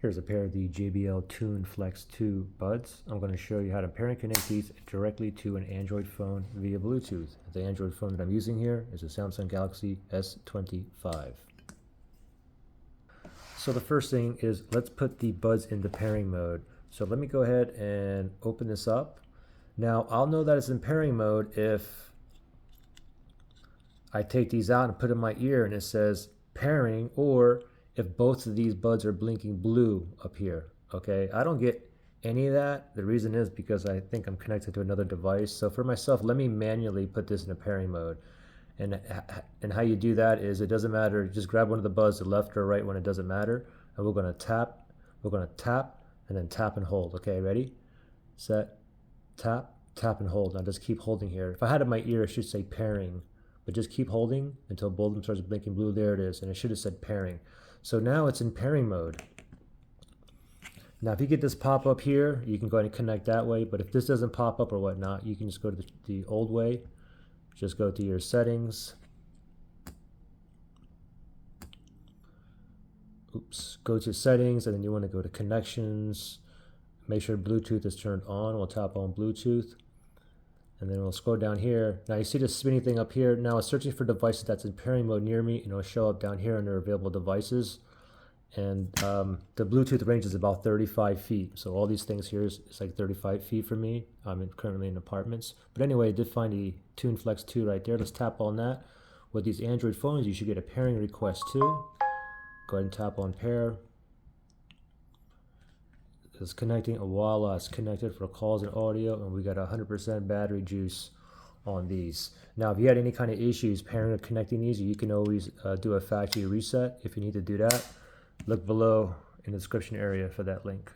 Here's a pair of the JBL Tune Flex 2 buds. I'm going to show you how to pair and connect these directly to an Android phone via Bluetooth. The Android phone that I'm using here is a Samsung Galaxy S25. So the first thing is, let's put the buds into pairing mode. So let me go ahead and open this up. Now I'll know that it's in pairing mode if I take these out and put in my ear and it says pairing, or if both of these buds are blinking blue up here. Okay, I don't get any of that. The reason is because I think I'm connected to another device. So for myself, let me manually put this in a pairing mode. And how you do that is, it doesn't matter, just grab one of the buds, the left or right, when it doesn't matter, and we're going to tap, and then tap and hold. Okay, ready, set, tap, tap and hold. Now just keep holding here. If I had it in my ear, it should say pairing, but just keep holding until both of them starts blinking blue. There it is, and it should have said pairing. So now it's in pairing mode. Now if you get this pop up here, you can go ahead and connect that way, but if this doesn't pop up or whatnot, you can just go to the old way. Just go to your settings. Go to settings, and then you want to go to connections. Make sure Bluetooth is turned on. We'll tap on Bluetooth. And then we'll scroll down here. Now you see this spinning thing up here. Now it's searching for devices that's in pairing mode near me, and it'll show up down here under available devices. And the Bluetooth range is about 35 feet. So all these things here is like 35 feet for me. I'm currently in apartments. But anyway, I did find the Tune Flex 2 right there. Let's tap on that. With these Android phones, you should get a pairing request too. Go ahead and tap on pair. It's connecting. Voila, it's connected for calls and audio, and we got 100% battery juice on these. Now if you had any kind of issues pairing or connecting these, you can always do a factory reset if you need to do that. Look below in the description area for that link.